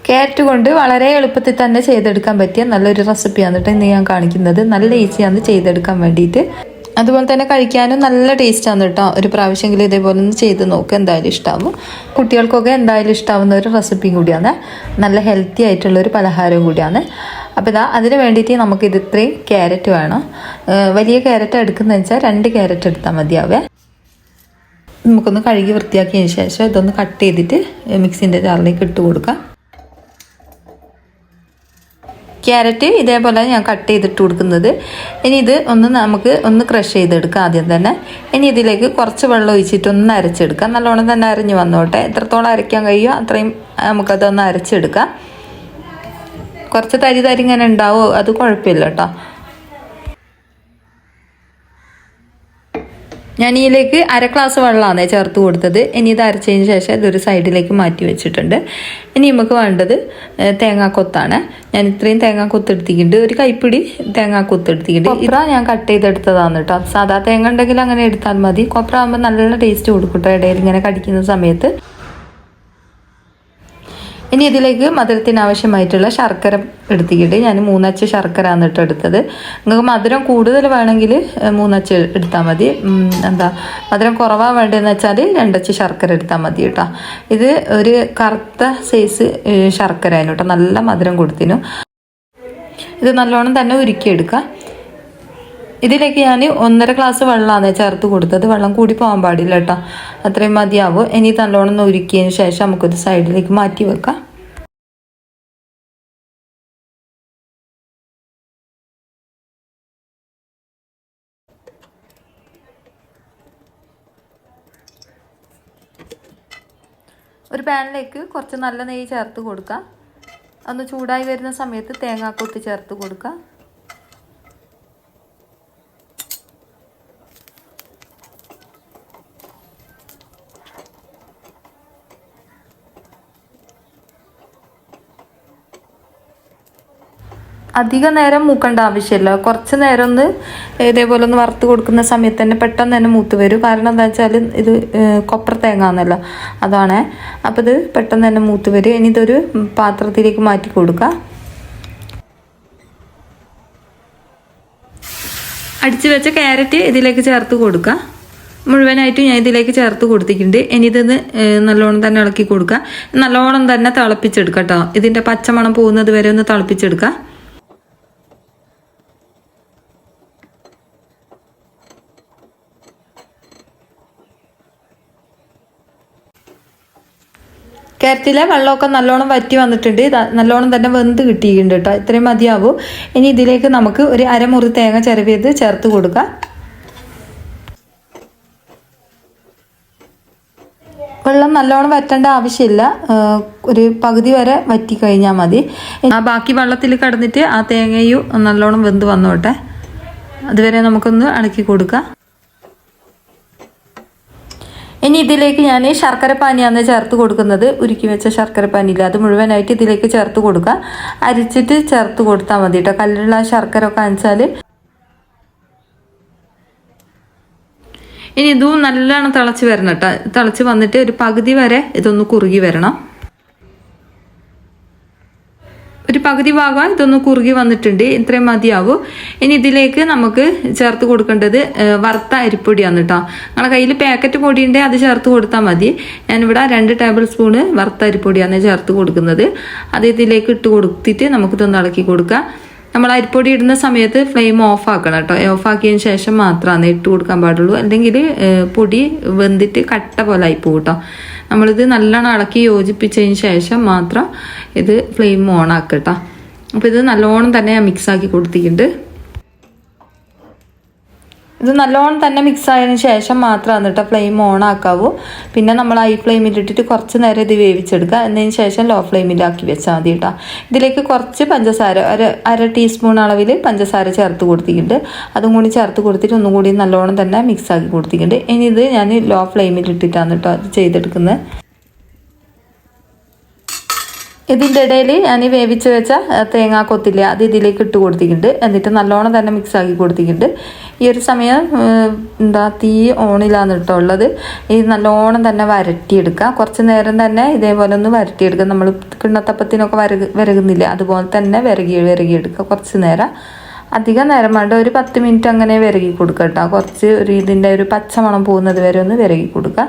Carrot കൊണ്ട് വളരെ എളുപ്പത്തിൽ തന്നെ ചെയ്തെടുക്കാൻ പറ്റിയ നല്ലൊരു റെസിപ്പിയാണ് കേട്ടോ ഇന്ന് ഞാൻ കാണിക്കുന്നത്. നല്ല ഈസിയാണ് ചെയ്തെടുക്കാൻ വേണ്ടിയിട്ട്. അതുപോലെ തന്നെ കഴിക്കാനും നല്ല ടേസ്റ്റാണ് കേട്ടോ. ഒരു പ്രാവശ്യമെങ്കിലും ഇതേപോലെ ഒന്ന് ചെയ്ത് നോക്കുക, എന്തായാലും ഇഷ്ടമാവും. കുട്ടികൾക്കൊക്കെ എന്തായാലും ഇഷ്ടമാവുന്ന ഒരു റെസിപ്പിയും കൂടിയാണ്, നല്ല ഹെൽത്തി ആയിട്ടുള്ളൊരു പലഹാരവും കൂടിയാണ്. അപ്പോൾ ഇതാ അതിന് വേണ്ടിയിട്ട് നമുക്കിത് ഇത്രയും ക്യാരറ്റ് വേണം. വലിയ ക്യാരറ്റ് എടുക്കുന്നതെന്ന് വെച്ചാൽ 2 ക്യാരറ്റ് എടുത്താൽ മതിയാവേ. നമുക്കൊന്ന് കഴുകി വൃത്തിയാക്കിയതിന് ശേഷം ഇതൊന്ന് കട്ട് ചെയ്തിട്ട് മിക്സിൻ്റെ ജാറിലേക്ക് ഇട്ട് കൊടുക്കാം. ക്യാരറ്റ് ഇതേപോലെ ഞാൻ കട്ട് ചെയ്തിട്ട് കൊടുക്കുന്നത്. ഇനി ഇത് നമുക്ക് ക്രഷ് ചെയ്തെടുക്കാം ആദ്യം തന്നെ. ഇനി ഇതിലേക്ക് കുറച്ച് വെള്ളം ഒഴിച്ചിട്ട് ഒന്ന് അരച്ചെടുക്കാം. നല്ലോണം തന്നെ അരഞ്ഞ് വന്നോട്ടെ. എത്രത്തോളം അരയ്ക്കാൻ കഴിയുമോ അത്രയും നമുക്കതൊന്ന് അരച്ചെടുക്കാം. കുറച്ച് തരി ഇങ്ങനെ ഉണ്ടാവുമോ, അത് കുഴപ്പമില്ല കേട്ടോ. ഞാൻ ഇതിലേക്ക് 1/2 ഗ്ലാസ് വെള്ളമാണ് ചേർത്ത് കൊടുത്തത്. ഇനി ഇത് അരച്ചതിന് ശേഷം ഇതൊരു സൈഡിലേക്ക് മാറ്റി വെച്ചിട്ടുണ്ട്. ഇനി നമുക്ക് വേണ്ടത് തേങ്ങാക്കൊത്താണ്. ഞാൻ ഇത്രയും തേങ്ങാക്കൊത്ത് എടുത്തിട്ടുണ്ട്. ഒരു കൈപ്പിടി തേങ്ങാക്കൊത്ത് എടുത്തിട്ടുണ്ട്. കൊപ്ര ഞാൻ കട്ട് ചെയ്തെടുത്തതാണ് കേട്ടോ. സാധാ തേങ്ങ ഉണ്ടെങ്കിൽ അങ്ങനെ എടുത്താൽ മതി. കൊപ്ര ആകുമ്പോൾ നല്ല ടേസ്റ്റ് കൊടുക്കും കേട്ടോ ഇടയിൽ ഇങ്ങനെ കടിക്കുന്ന സമയത്ത്. ഇനി ഇതിലേക്ക് മധുരത്തിന് ആവശ്യമായിട്ടുള്ള ശർക്കര എടുത്തിട്ട് ഞാൻ 3 അച്ച് ശർക്കര ആണ് എടുത്തത്. നിങ്ങൾക്ക് മധുരം കൂടുതൽ വേണമെങ്കിൽ 3 അച്ച് എടുത്താൽ മതി. മധുരം കുറവാ വേണ്ടതെന്ന് വെച്ചാൽ 2 അച്ച് ശർക്കര എടുത്താൽ മതി കേട്ടോ. ഇത് ഒരു കറുത്ത സൈസ് ശർക്കര ആയിരുന്നു കേട്ടോ, നല്ല മധുരം കൊടുത്തിനു. ഇത് നല്ലോണം തന്നെ ഉരുക്കിയെടുക്കുക. ഇതിലേക്ക് ഞാൻ 1.5 ഗ്ലാസ് വെള്ളമാണ് ചേർത്ത് കൊടുത്തത്. വെള്ളം കൂടി പോകാൻ പാടില്ല കേട്ടോ, അത്രയും മതിയാവും. ഇനി നല്ലോണം ഉരുക്കിയതിന് ശേഷം നമുക്കൊരു സൈഡിലേക്ക് മാറ്റി വെക്കാം. ഒരു പാനിലേക്ക് കുറച്ച് നല്ല നെയ്യ് ചേർത്ത് കൊടുക്കുക. ഒന്ന് ചൂടായി വരുന്ന സമയത്ത് തേങ്ങാക്കൊത്ത് ചേർത്ത് കൊടുക്കുക. അധികം നേരം മൂക്കേണ്ട ആവശ്യമില്ല. കുറച്ച് നേരം ഒന്ന് ഇതേപോലെ ഒന്ന് വറുത്ത് കൊടുക്കുന്ന സമയത്ത് തന്നെ പെട്ടെന്ന് തന്നെ മൂത്ത് വരും. കാരണം എന്താ വെച്ചാൽ ഇത് കൊപ്ര തേങ്ങ എന്നല്ലോ, അതാണ്. അപ്പോൾ ഇത് പെട്ടെന്ന് തന്നെ മൂത്ത് വരും. ഇനി ഇതൊരു പാത്രത്തിലേക്ക് മാറ്റി കൊടുക്കുക. അടിച്ചു വെച്ച ക്യാരറ്റ് ഇതിലേക്ക് ചേർത്ത് കൊടുക്കുക. മുഴുവനായിട്ടും ഞാൻ ഇതിലേക്ക് ചേർത്ത് കൊടുത്തിട്ടുണ്ട്. ഇനി ഇതൊന്ന് നല്ലോണം തന്നെ ഇളക്കി കൊടുക്കുക. നല്ലോണം തന്നെ തിളപ്പിച്ചെടുക്കുക കേട്ടോ. ഇതിൻ്റെ പച്ചമണം പോകുന്നത് വരെ ഒന്ന് തിളപ്പിച്ചെടുക്കുക. ക്യാരറ്റിലെ വെള്ളമൊക്കെ നല്ലോണം വറ്റി വന്നിട്ടുണ്ട്. നല്ലോണം തന്നെ വെന്ത് കിട്ടിയിട്ടുണ്ട് കേട്ടോ. ഇത്രയും മതിയാവും. ഇനി ഇതിലേക്ക് നമുക്ക് ഒരു 1/2 മുറി തേങ്ങ ചിരവിയത് ചേർത്ത് കൊടുക്കാം. വെള്ളം നല്ലോണം വറ്റേണ്ട ആവശ്യമില്ല, ഒരു പകുതി വരെ വറ്റി കഴിഞ്ഞാൽ മതി. ആ ബാക്കി വെള്ളത്തിൽ കിടന്നിട്ട് ആ തേങ്ങയും നല്ലോണം വെന്ത് വന്നോട്ടെ. അതുവരെ നമുക്കൊന്ന് ഇളക്കി കൊടുക്കാം. ഇനി ഇതിലേക്ക് ഞാൻ ശർക്കര പാനിയാണ് ചേർത്ത് കൊടുക്കുന്നത്. ഉരുക്കി വെച്ച ശർക്കര പാനിയില്ല, അത് മുഴുവനായിട്ട് ഇതിലേക്ക് ചേർത്ത് കൊടുക്കുക. അരിച്ചിട്ട് ചേർത്ത് കൊടുത്താൽ മതി കേട്ടോ. കല്ലുള്ള ശർക്കര ഒക്കെ അനച്ചാൽ. ഇനി ഇതും നല്ലോണം തിളച്ച് വരണം കേട്ടോ. തിളച്ച് വന്നിട്ട് ഒരു പകുതി വരെ ഇതൊന്ന് കുറുകി വരണം. ഒരു പകുതി ഭാഗം ഇതൊന്ന് കുറുകി വന്നിട്ടുണ്ട്. ഇത്രയും മതിയാവും. ഇനി ഇതിലേക്ക് നമുക്ക് ചേർത്ത് കൊടുക്കേണ്ടത് വറുത്ത അരിപ്പൊടിയാണ് കേട്ടോ. നിങ്ങളുടെ കയ്യിൽ പാക്കറ്റ് പൊടിയുണ്ട്, അത് ചേർത്ത് കൊടുത്താൽ മതി. ഞാനിവിടെ 2 ടേബിൾ സ്പൂണ് വറുത്ത അരിപ്പൊടിയാണ് ചേർത്ത് കൊടുക്കുന്നത്. അത് ഇതിലേക്ക് ഇട്ട് കൊടുത്തിട്ട് നമുക്കിതൊന്ന് ഇളക്കി കൊടുക്കാം. നമ്മൾ അരിപ്പൊടി ഇടുന്ന സമയത്ത് ഫ്ലെയിം ഓഫ് ആക്കണം കേട്ടോ. ഓഫാക്കിയതിന് ശേഷം മാത്രമാണ് ഇട്ട് കൊടുക്കാൻ പാടുള്ളൂ. അല്ലെങ്കിൽ പൊടി വെന്തിട്ട് കട്ട പോലെ ആയിപ്പോകും കേട്ടോ. നമ്മളിത് നല്ലോണം ഇളക്കി യോജിപ്പിച്ചതിന് ശേഷം മാത്രം ഇത് ഫ്ലെയിം ഓൺ ആക്കുക കേട്ടോ. അപ്പോൾ ഇത് നല്ലോണം തന്നെ ഞാൻ മിക്സാക്കി കൊടുത്തിട്ടുണ്ട്. ഇത് നല്ലോണം തന്നെ മിക്സ് ആയതിനു ശേഷം മാത്രമാണ് കേട്ടോ ഫ്ലെയിം ഓൺ ആക്കാവൂ. പിന്നെ നമ്മൾ ഹൈ ഫ്ലെയിമിലിട്ടിട്ട് കുറച്ച് നേരം ഇത് വേവിച്ചെടുക്കുക. എന്നതിന് ശേഷം ലോ ഫ്ലെയിമിലാക്കി വെച്ചാൽ മതി കേട്ടോ. ഇതിലേക്ക് കുറച്ച് പഞ്ചസാര, 1/2 ടീസ്പൂൺ അളവിൽ പഞ്ചസാര ചേർത്ത് കൊടുത്തിട്ടുണ്ട്. അതും കൂടി ചേർത്ത് കൊടുത്തിട്ട് ഒന്നും കൂടി നല്ലോണം തന്നെ മിക്സ് ആക്കി കൊടുത്തിട്ടുണ്ട്. ഇനി ഇത് ഞാൻ ലോ ഫ്ലെയിമിലിട്ടിട്ടാണ് കേട്ടോ അത് ചെയ്തെടുക്കുന്നത്. ഇതിൻ്റെ ഇടയിൽ ഞാൻ വേവിച്ച് വെച്ച തേങ്ങാക്കൊത്തില്ല, അത് ഇതിലേക്ക് ഇട്ട് കൊടുത്തിട്ടുണ്ട്. എന്നിട്ട് നല്ലോണം തന്നെ മിക്സ് ആക്കി കൊടുത്തിട്ടുണ്ട്. ഈ ഒരു സമയം എന്താ തീ ഓണിലാണ് കേട്ടോ ഉള്ളത്. ഇത് നല്ലോണം തന്നെ വരട്ടിയെടുക്കുക. കുറച്ച് നേരം തന്നെ ഇതേപോലെ ഒന്ന് വരട്ടിയെടുക്കുക. നമ്മൾ കിണ്ണത്തപ്പത്തിനൊക്കെ വിരകുന്നില്ല, അതുപോലെ തന്നെ വിരകിയെടുക്കുക. കുറച്ച് നേരം, അധികം നേരം വേണ്ട, ഒരു 10 മിനിറ്റ് അങ്ങനെ വിരകി കൊടുക്കുക കേട്ടോ. കുറച്ച് ഇതിൻ്റെ ഒരു പച്ചമണം പോകുന്നത് വരെ ഒന്ന് വിരകി കൊടുക്കുക.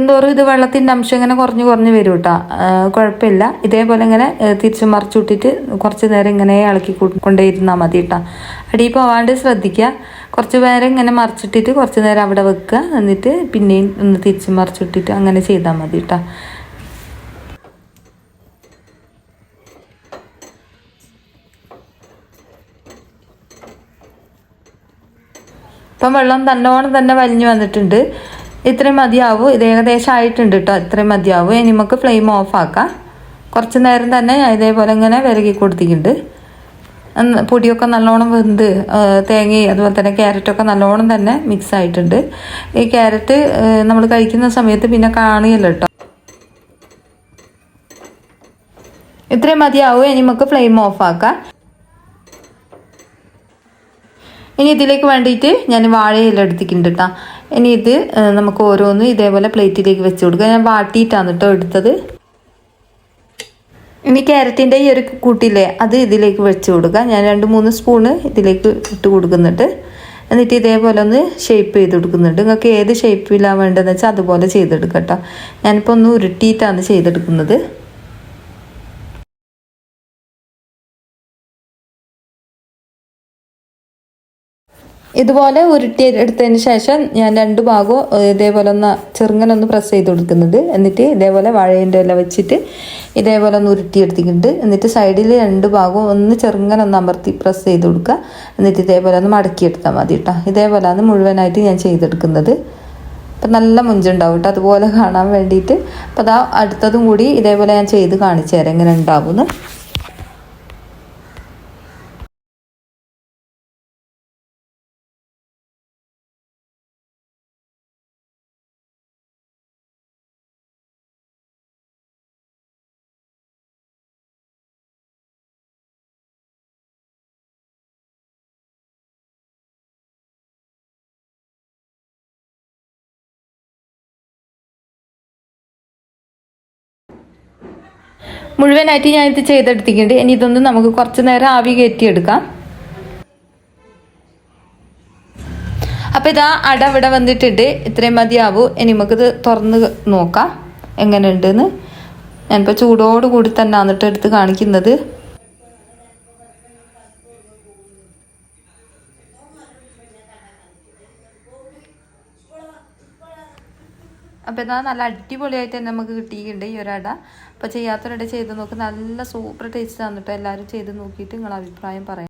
തോറും ഇത് വെള്ളത്തിൻ്റെ അംശം ഇങ്ങനെ കുറഞ്ഞ് വരും കേട്ടോ. കുഴപ്പമില്ല. ഇതേപോലെ ഇങ്ങനെ തിരിച്ച് മറിച്ചു വിട്ടിട്ട് കുറച്ച് നേരം ഇങ്ങനെ ഇളക്കി കൊണ്ടേയിരുന്നാൽ മതി കേട്ടോ. അടി പോവാണ്ട് ശ്രദ്ധിക്കുക. കുറച്ച് നേരം ഇങ്ങനെ മറിച്ചിട്ടിട്ട് കുറച്ച് നേരം അവിടെ വെക്കുക. എന്നിട്ട് പിന്നെയും ഒന്ന് തിരിച്ച് മറിച്ചിട്ടിട്ട് അങ്ങനെ ചെയ്താൽ മതി കേട്ടോ. ഇപ്പം വെള്ളം നല്ലോണം തന്നെ വലിഞ്ഞു വന്നിട്ടുണ്ട്. ഇത്രയും മതിയാവും. ഇത് ഏകദേശം ആയിട്ടുണ്ട് കേട്ടോ. ഇത്രയും മതിയാവും. ഇനി നമുക്ക് ഫ്ലെയിം ഓഫ് ആക്കാം. കുറച്ച് നേരം തന്നെ ഞാൻ ഇതേപോലെ ഇങ്ങനെ വിരകി കൊടുത്തിട്ടുണ്ട്. പൊടിയൊക്കെ നല്ലോണം വെന്ത് തേങ്ങയും അതുപോലെ തന്നെ ക്യാരറ്റൊക്കെ നല്ലോണം തന്നെ മിക്സ് ആയിട്ടുണ്ട്. ഈ ക്യാരറ്റ് നമ്മൾ കഴിക്കുന്ന സമയത്ത് പിന്നെ കാണിയല്ലോ കേട്ടോ. ഇത്രയും മതിയാവും. ഇനി നമുക്ക് ഫ്ലെയിം ഓഫ് ആക്കാം. ഇനി ഇതിലേക്ക് വേണ്ടിയിട്ട് ഞാൻ വാഴയില എടുത്തിട്ടുണ്ട് കേട്ടോ. ഇനി ഇത് നമുക്ക് ഓരോന്ന് ഇതേപോലെ പ്ലേറ്റിലേക്ക് വെച്ച് കൊടുക്കുക. ഞാൻ വാട്ടിയിട്ടാണ് കേട്ടോ എടുത്തത്. ഇനി ക്യാരറ്റിൻ്റെ ഈ ഒരു കൂട്ടില്ലേ അത് ഇതിലേക്ക് വെച്ച് കൊടുക്കുക. ഞാൻ 2-3 സ്പൂണ് ഇതിലേക്ക് ഇട്ട് കൊടുക്കുന്നുണ്ട്. എന്നിട്ട് ഇതേപോലെ ഒന്ന് ഷേപ്പ് ചെയ്ത് കൊടുക്കുന്നുണ്ട്. നിങ്ങൾക്ക് ഏത് ഷേപ്പിലാണ് വേണ്ടതെന്ന് വെച്ചാൽ അതുപോലെ ചെയ്തെടുക്കാം കേട്ടോ. ഞാനിപ്പോൾ ഒന്ന് ഉരുട്ടിയിട്ടാണ് ചെയ്തെടുക്കുന്നത്. ഇതുപോലെ ഉരുട്ടി എടുത്തതിന് ശേഷം ഞാൻ 2 ഭാഗവും ഇതേപോലെ ഒന്ന് ചെറുങ്ങനെ ഒന്ന് പ്രസ് ചെയ്ത് കൊടുക്കുന്നുണ്ട്. എന്നിട്ട് ഇതേപോലെ വാഴേൻ്റെ ഇല വെച്ചിട്ട് ഇതേപോലെ ഒന്ന് ഉരുട്ടിയെടുത്തിട്ടുണ്ട്. എന്നിട്ട് സൈഡിൽ 2 ഭാഗവും ഒന്ന് ചെറുങ്ങനെ ഒന്ന് അമർത്തി പ്രസ് ചെയ്ത് കൊടുക്കുക. എന്നിട്ട് ഇതേപോലെ ഒന്ന് മടക്കിയെടുത്താൽ മതി കേട്ടോ. ഇതേപോലെയാണ് മുഴുവനായിട്ട് ഞാൻ ചെയ്തെടുക്കുന്നത്. അപ്പം നല്ല മുഞ്ചുണ്ടാവും കേട്ടോ, അതുപോലെ കാണാൻ വേണ്ടിയിട്ട്. അപ്പോൾ അതാ അടുത്തതും കൂടി ഇതേപോലെ ഞാൻ ചെയ്ത് കാണിച്ചു തരാം എങ്ങനെ ഉണ്ടാവുമെന്ന്. മുഴുവനായിട്ട് ഞാൻ ഇത് ചെയ്തെടുത്തിട്ടുണ്ട്. ഇനി ഇതൊന്ന് നമുക്ക് കുറച്ച് നേരം ആവി കയറ്റിയെടുക്കാം. അപ്പോൾ ഇതാ അട ഇവിടെ വന്നിട്ടുണ്ട്. ഇത്രയും മതിയാവും. ഇനി നമുക്കിത് തുറന്ന് നോക്കാം എങ്ങനെയുണ്ടെന്ന്. ഞാനിപ്പോൾ ചൂടോട് കൂടി തന്നെ എന്നിട്ട് എടുത്ത് കാണിക്കുന്നത്. അപ്പോൾ ഇതാ നല്ല അടിപൊളിയായിട്ട് തന്നെ നമുക്ക് കിട്ടിയിട്ടുണ്ട് ഈ ഒരട. അപ്പോൾ ചെയ്യാത്തൊരട ചെയ്ത് നോക്ക്. നല്ല സൂപ്പർ ടേസ്റ്റ് ആണ് കേട്ടോ. എല്ലാവരും ചെയ്ത് നോക്കിയിട്ട് നിങ്ങളുടെ അഭിപ്രായം പറയാം.